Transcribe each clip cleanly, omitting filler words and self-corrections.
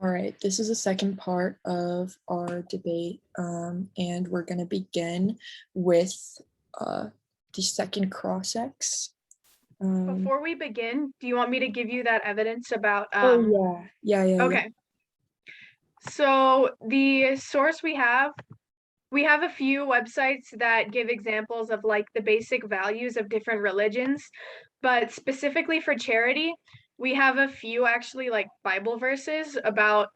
All right, this is the second part of our debate, and we're going to begin with the second cross-ex. Before we begin, do you want me to give you that evidence about Oh yeah. Okay. So the source we have a few websites that give examples of like the basic values of different religions, but specifically for charity, we have a few actually like Bible verses about,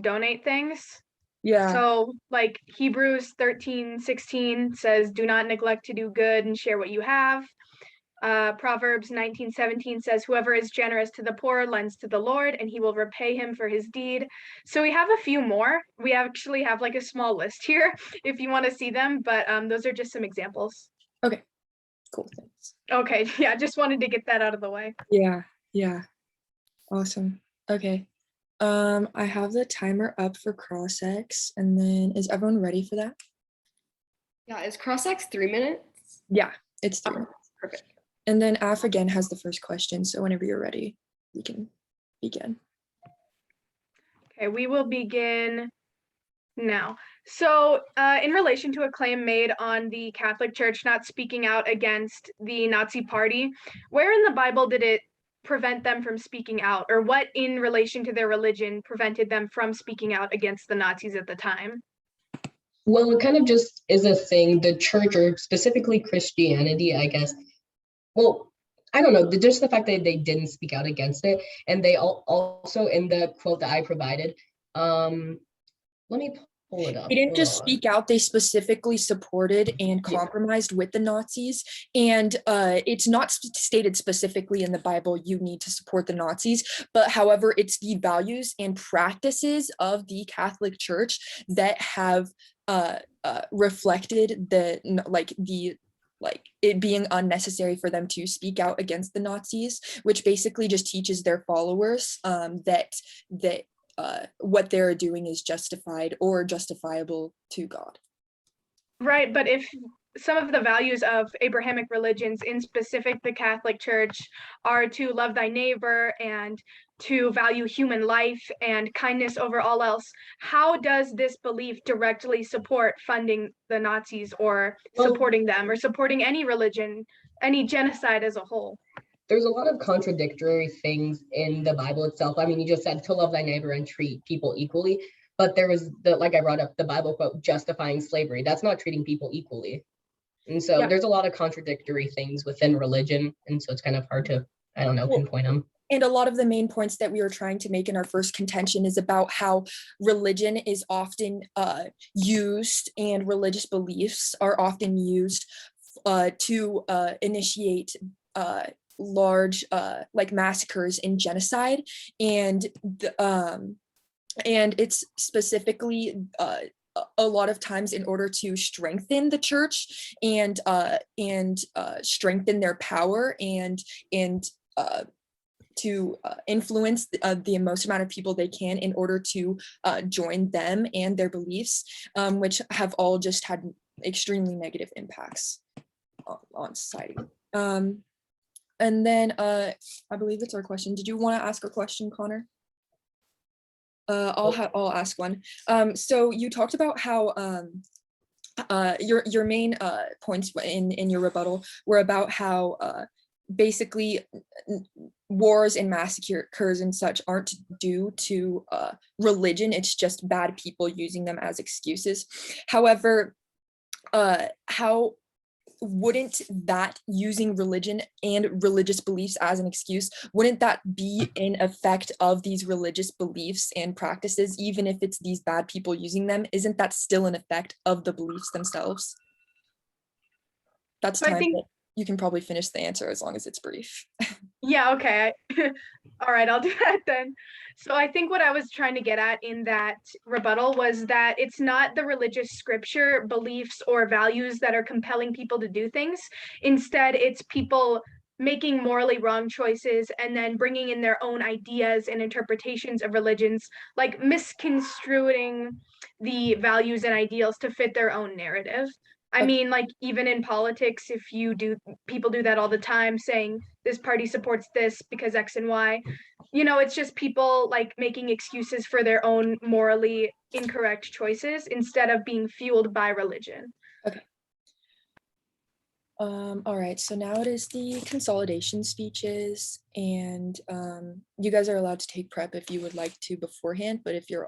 donate things. Yeah. So like Hebrews 13:16 says, do not neglect to do good and share what you have. Proverbs 19:17 says, whoever is generous to the poor lends to the Lord, and he will repay him for his deed. So we have a few more. We actually have like a small list here if you want to see them, but those are just some examples. Okay, cool, thanks. Okay, yeah, just wanted to get that out of the way. Yeah, awesome. Okay, I have the timer up for cross-ex, and then is everyone ready for that? Yeah, is cross-ex 3 minutes? Yeah, it's 3 minutes. Perfect. And then Af again has the first question, so whenever you're ready, we can begin. Okay, we will begin now. So in relation to a claim made on the Catholic Church not speaking out against the Nazi Party, where in the Bible did it prevent them from speaking out, or what in relation to their religion prevented them from speaking out against the Nazis at the time? Well, it kind of just is a thing. The church, or specifically Christianity, I guess. Well, I don't know. Just the fact that they didn't speak out against it, and they also in the quote that I provided. Let me pull it up. They didn't just speak out, they specifically supported and compromised with the Nazis. And it's not stated specifically in the Bible, you need to support the Nazis, but however, it's the values and practices of the Catholic Church that have reflected it being unnecessary for them to speak out against the Nazis, which basically just teaches their followers that what they're doing is justified or justifiable to God. Right, but if some of the values of Abrahamic religions, in specific the Catholic Church, are to love thy neighbor and to value human life and kindness over all else, how does this belief directly support funding the Nazis or supporting them or supporting any religion, any genocide as a whole? There's a lot of contradictory things in the Bible itself. I mean, you just said to love thy neighbor and treat people equally, but there was like I brought up, the Bible quote justifying slavery. That's not treating people equally. And so there's a lot of contradictory things within religion. And so it's kind of hard to, I don't know, pinpoint them. And a lot of the main points that we were trying to make in our first contention is about how religion is often used, and religious beliefs are often used to initiate large like massacres and genocide, and it's specifically a lot of times in order to strengthen the church and strengthen their power and to influence the most amount of people they can in order to join them and their beliefs, which have all just had extremely negative impacts on society. And then I believe it's our question. Did you want to ask a question, Connor? I'll ask one. So you talked about how your main points in your rebuttal were about how basically wars and massacres and such aren't due to religion. It's just bad people using them as excuses. However, how wouldn't that using religion and religious beliefs as an excuse, wouldn't that be an effect of these religious beliefs and practices, even if it's these bad people using them? Isn't that still an effect of the beliefs themselves? That's time. You can probably finish the answer as long as it's brief. Yeah, okay. All right, I'll do that then. So I think what I was trying to get at in that rebuttal was that it's not the religious scripture, beliefs, or values that are compelling people to do things. Instead, it's people making morally wrong choices and then bringing in their own ideas and interpretations of religions, like misconstruing the values and ideals to fit their own narrative. I mean, like, even in politics, if you do, people do that all the time, saying this party supports this because X and Y. it's just people like making excuses for their own morally incorrect choices instead of being fueled by religion. Okay. All right, so now it is the consolidation speeches, and you guys are allowed to take prep if you would like to beforehand, but if you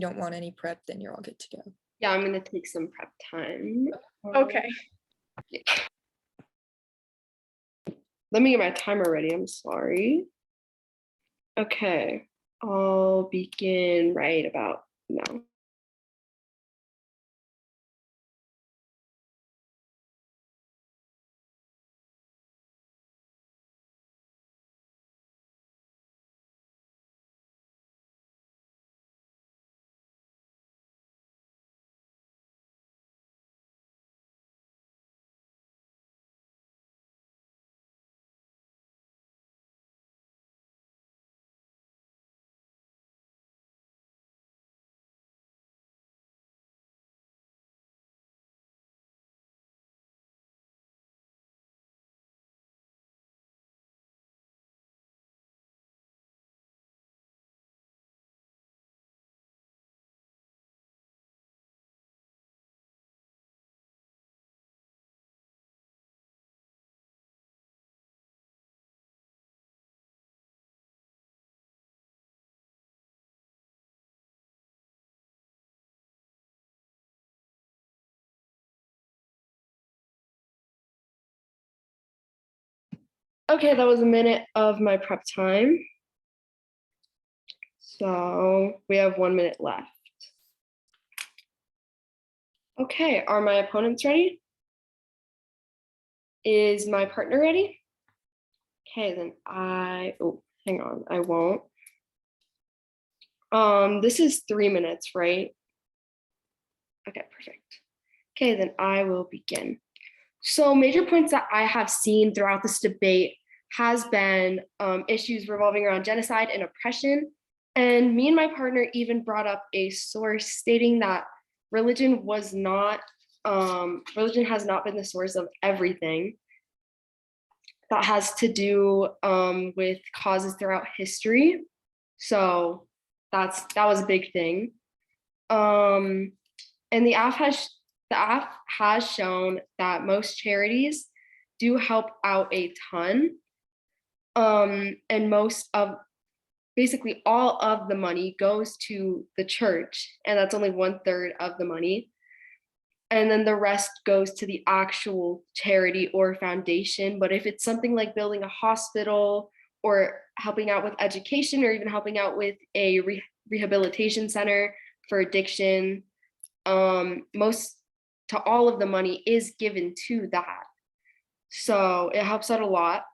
don't want any prep, then you're all good to go. Yeah, I'm gonna take some prep time. Okay. Let me get my timer ready. I'm sorry. Okay, I'll begin right about now. Okay, that was a minute of my prep time. So we have 1 minute left. Okay, are my opponents ready? Is my partner ready? Okay, then oh, hang on, I won't. This is 3 minutes, right? Okay, perfect. Okay, then I will begin. So major points that I have seen throughout this debate has been issues revolving around genocide and oppression. And me and my partner even brought up a source stating that religion has not been the source of everything that has to do with causes throughout history. So that was a big thing. And the AF has shown that most charities do help out a ton. And basically all of the money goes to the church, and that's only 1/3 of the money. And then the rest goes to the actual charity or foundation. But if it's something like building a hospital or helping out with education or even helping out with a rehabilitation center for addiction, most to all of the money is given to that. So it helps out a lot.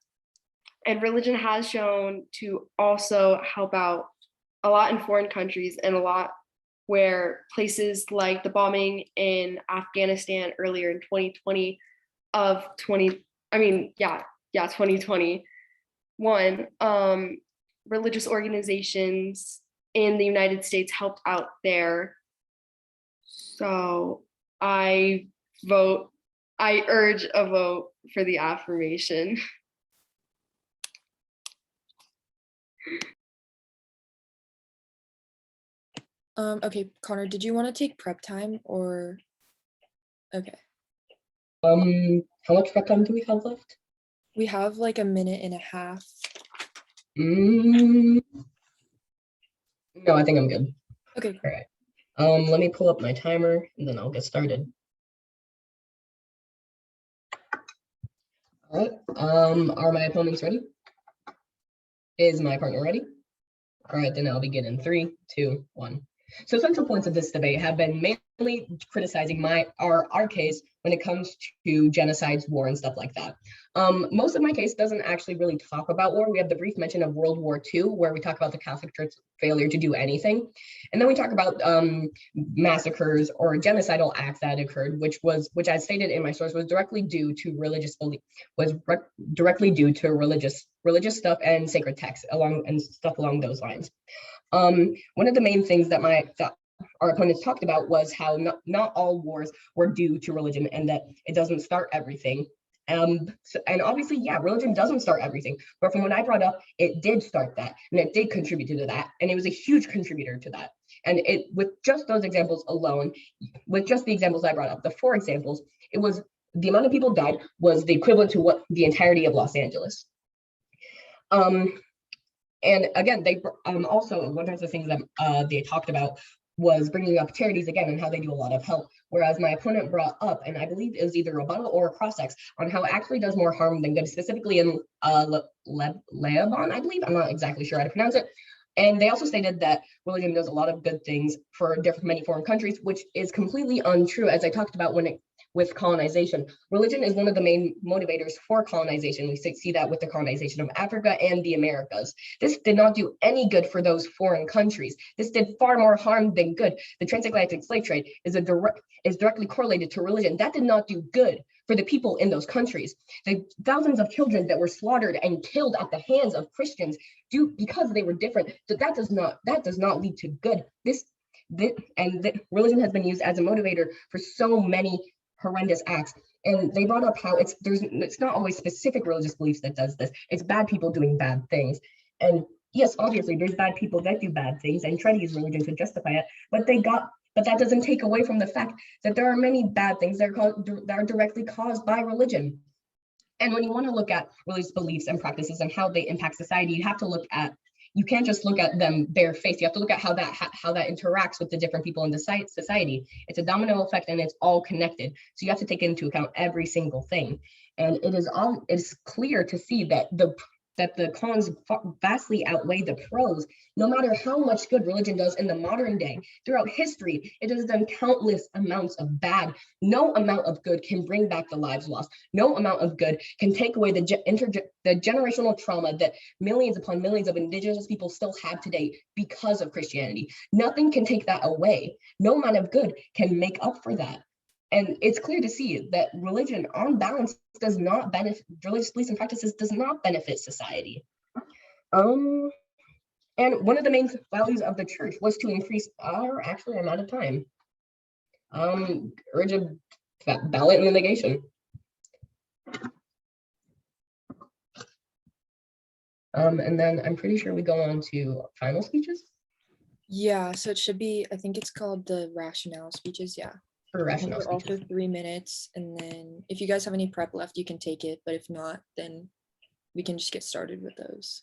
And religion has shown to also help out a lot in foreign countries and a lot where places like the bombing in Afghanistan earlier in 2020 2021, religious organizations in the United States helped out there. So I urge a vote for the affirmation. Okay, Connor, did you want to take prep time or? Okay. How much prep time do we have left? We have like a minute and a half. No, I think I'm good. Okay. All right. Let me pull up my timer and then I'll get started. All right. Are my opponents ready? Is my partner ready? All right, then I'll begin in 3, 2, 1. So central points of this debate have been mainly criticizing our case when it comes to genocides, war, and stuff like that. Most of my case doesn't actually really talk about war. We have the brief mention of World War II, where we talk about the Catholic Church's failure to do anything. And then we talk about massacres or genocidal acts that occurred, which I stated in my source was directly due to religious belief, religious stuff and sacred texts and stuff along those lines. One of the main things that our opponents talked about was how not all wars were due to religion and that it doesn't start everything. And obviously, yeah, religion doesn't start everything, but from what I brought up, it did start that, and it did contribute to that, and it was a huge contributor to that. And it, with just those examples alone, with just the examples I brought up, the 4 examples, it was the amount of people died was the equivalent to what the entirety of Los Angeles. And again, they also, one of the things that they talked about was bringing up charities again and how they do a lot of help. Whereas my opponent brought up, and I believe it was either a rebuttal or a cross-ex, on how it actually does more harm than good, specifically in Lebanon, I believe. I'm not exactly sure how to pronounce it. And they also stated that religion does a lot of good things for many foreign countries, which is completely untrue, as I talked about with colonization. Religion is one of the main motivators for colonization. We see that with the colonization of Africa and the Americas. This did not do any good for those foreign countries. This did far more harm than good. The transatlantic slave trade is directly correlated to religion. That did not do good for the people in those countries. The thousands of children that were slaughtered and killed at the hands of Christians because they were different. So that does not lead to good. Religion has been used as a motivator for so many horrendous acts. And they brought up how it's not always specific religious beliefs that does this. It's bad people doing bad things. And yes, obviously there's bad people that do bad things and try to use religion to justify it, but that doesn't take away from the fact that there are many bad things that are directly caused by religion. And when you want to look at religious beliefs and practices and how they impact society, you can't just look at them bare faced. You have to look at how that interacts with the different people in the society. It's a domino effect and it's all connected. So you have to take into account every single thing. And it's clear to see that the cons vastly outweigh the pros. No matter how much good religion does in the modern day, throughout history, it has done countless amounts of bad. No amount of good can bring back the lives lost. No amount of good can take away the generational trauma that millions upon millions of indigenous people still have today because of Christianity. Nothing can take that away. No amount of good can make up for that. And it's clear to see that religion, on balance, does not benefit, religious beliefs and practices does not benefit society. And one of the main values of the church was to increase, actually, I'm out of time. Urge of ballot and negation. And then I'm pretty sure we go on to final speeches. Yeah, so it should be, I think it's called the rationale speeches, yeah. For rationale We're all for speeches. 3 minutes, and then if you guys have any prep left, you can take it, but if not, then we can just get started with those.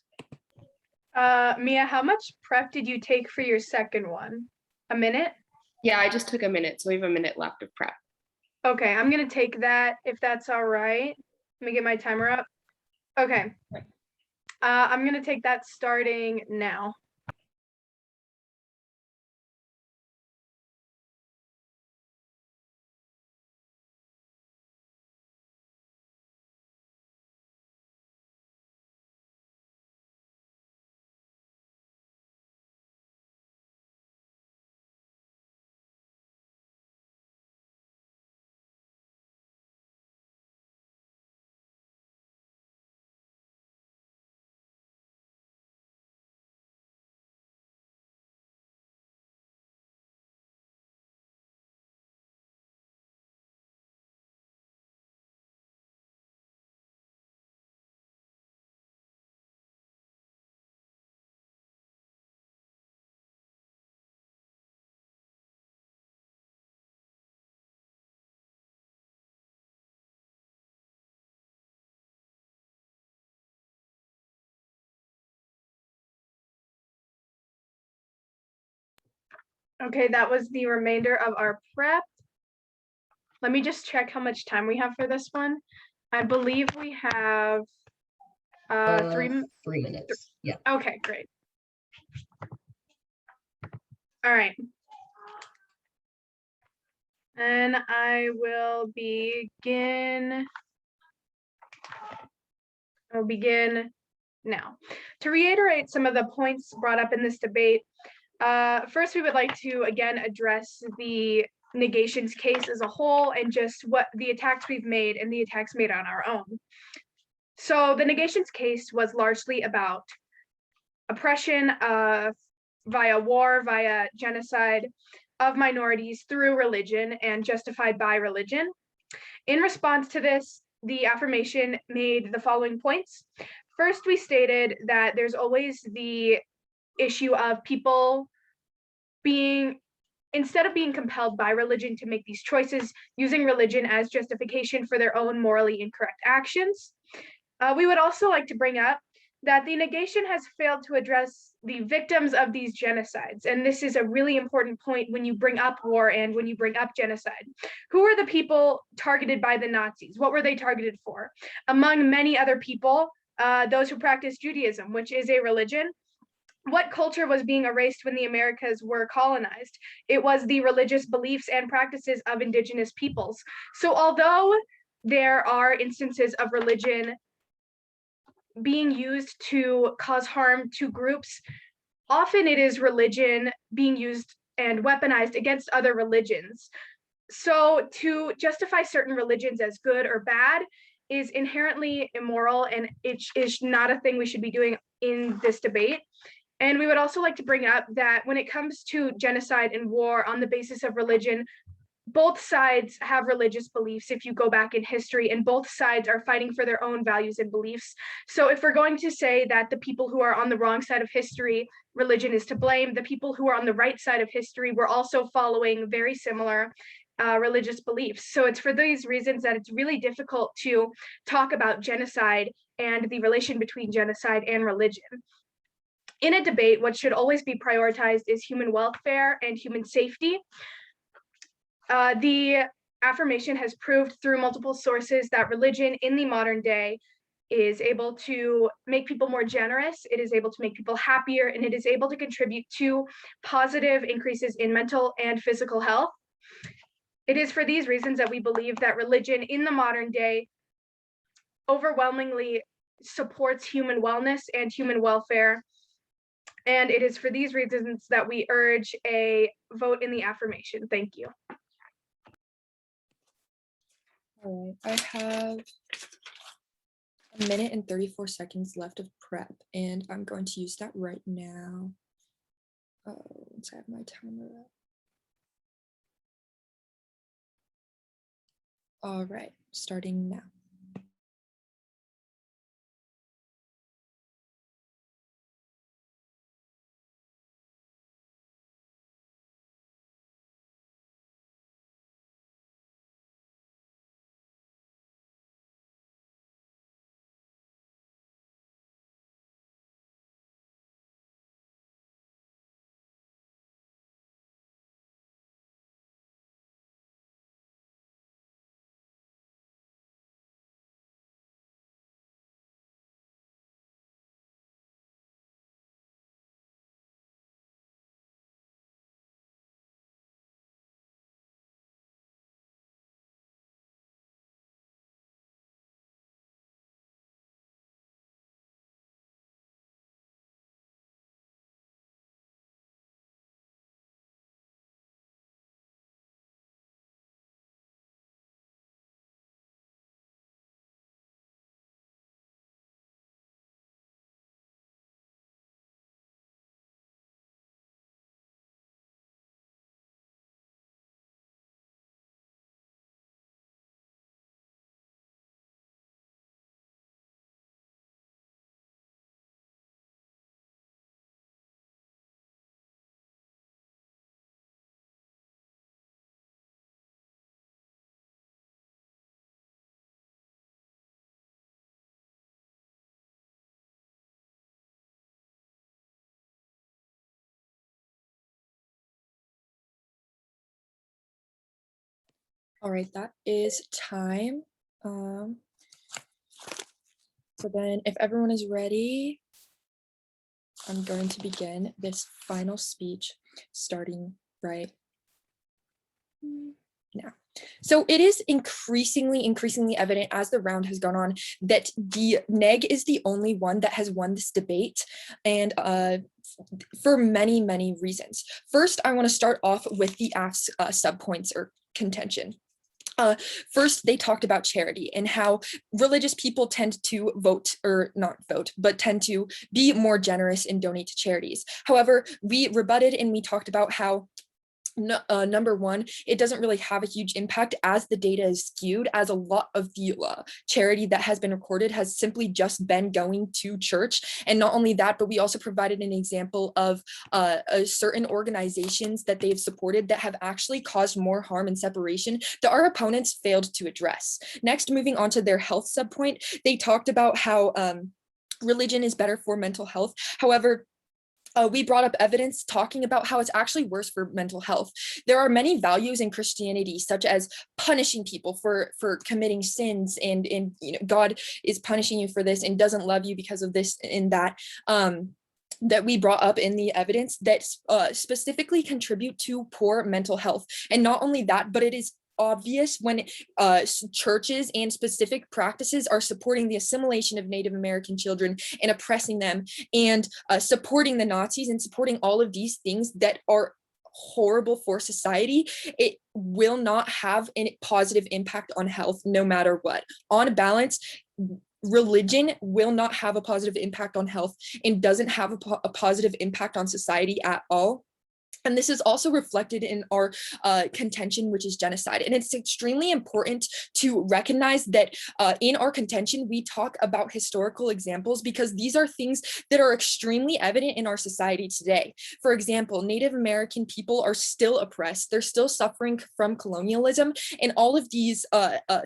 Mia, how much prep did you take for your second one? A minute? Yeah, I just took a minute, so we have a minute left of prep. Okay, I'm gonna take that if that's all right. Let me get my timer up. Okay. I'm gonna take that starting now. Okay, that was the remainder of our prep. Let me just check how much time we have for this one. I believe we have 3 minutes. Yeah. Okay, great. All right. And I will begin. I'll begin now. To reiterate some of the points brought up in this debate, first we would like to again address the negations case as a whole and just what the attacks we've made and the attacks made on our own. So the negations case was largely about oppression via war, via genocide of minorities through religion and justified by religion. In response to this, the affirmation made the following points. First, we stated that there's always the issue of people being, instead of being compelled by religion to make these choices, using religion as justification for their own morally incorrect actions. We would also like to bring up that the negation has failed to address the victims of these genocides. And this is a really important point when you bring up war and when you bring up genocide. Who are the people targeted by the Nazis? What were they targeted for? Among many other people, those who practice Judaism, which is a religion. What culture was being erased when the Americas were colonized? It was the religious beliefs and practices of indigenous peoples. So although there are instances of religion being used to cause harm to groups, often it is religion being used and weaponized against other religions. So to justify certain religions as good or bad is inherently immoral, and it is not a thing we should be doing in this debate. And we would also like to bring up that when it comes to genocide and war on the basis of religion, both sides have religious beliefs if you go back in history, and both sides are fighting for their own values and beliefs. So if we're going to say that the people who are on the wrong side of history, religion is to blame, the people who are on the right side of history were also following very similar religious beliefs. So it's for these reasons that it's really difficult to talk about genocide and the relation between genocide and religion. In a debate, what should always be prioritized is human welfare and human safety. The affirmation has proved through multiple sources that religion in the modern day is able to make people more generous, it is able to make people happier, and it is able to contribute to positive increases in mental and physical health. It is for these reasons that we believe that religion in the modern day overwhelmingly supports human wellness and human welfare. And it is for these reasons that we urge a vote in the affirmation. Thank you. All right, I have a minute and 34 seconds left of prep, and I'm going to use that right now. Once I have my timer up. All right, starting now. All right, that is time. So then if everyone is ready, I'm going to begin this final speech starting right now. So it is increasingly evident as the round has gone on that the neg is the only one that has won this debate, and for many reasons. First, I want to start off with the AF's subpoints or contention. First, they talked about charity and how religious people tend to tend to be more generous and donate to charities. However, we rebutted and we talked about how Number one, it doesn't really have a huge impact as the data is skewed, as a lot of the charity that has been recorded has simply just been going to church. And not only that, but we also provided an example of certain organizations that they've supported that have actually caused more harm and separation that our opponents failed to address. Next, moving on to their health subpoint, they talked about how religion is better for mental health. However, we brought up evidence talking about how it's actually worse for mental health. There are many values in Christianity, such as punishing people for committing sins, and you know, God is punishing you for this and doesn't love you because of this and that. That we brought up in the evidence that specifically contribute to poor mental health. And not only that, but it is obvious when churches and specific practices are supporting the assimilation of Native American children and oppressing them, and supporting the Nazis and supporting all of these things that are horrible for society. It will not have a positive impact on health no matter what. On balance, religion will not have a positive impact on health and doesn't have a positive impact on society at all. And this is also reflected in our contention, which is genocide. And it's extremely important to recognize that in our contention, we talk about historical examples, because these are things that are extremely evident in our society today. For example, Native American people are still oppressed. They're still suffering from colonialism, and all of these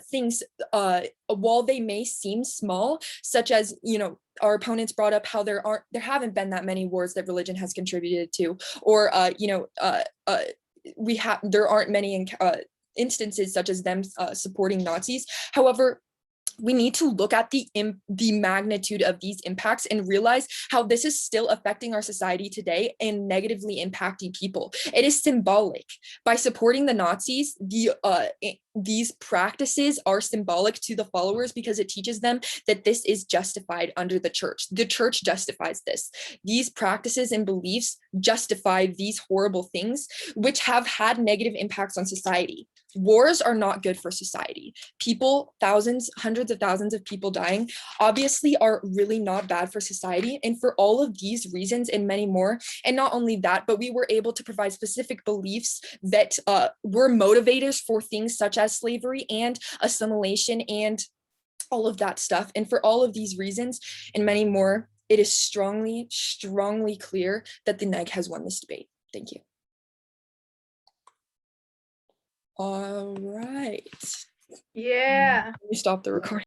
things, while they may seem small, such as, you know, our opponents brought up how there haven't been that many wars that religion has contributed to, or there aren't many instances such as them supporting Nazis. However, we need to look at the magnitude of these impacts and realize how this is still affecting our society today and negatively impacting people. It is symbolic. By supporting the Nazis, these practices are symbolic to the followers, because it teaches them that this is justified under the church. The church justifies this. These practices and beliefs justify these horrible things, which have had negative impacts on society. Wars are not good for society. People, thousands, hundreds of thousands of people dying, obviously are really not bad for society. And for all of these reasons and many more, and not only that, but we were able to provide specific beliefs that were motivators for things such as slavery and assimilation and all of that stuff. And for all of these reasons and many more, it is strongly, strongly clear that the neg has won this debate. Thank you. All right. Yeah. We stop the recording.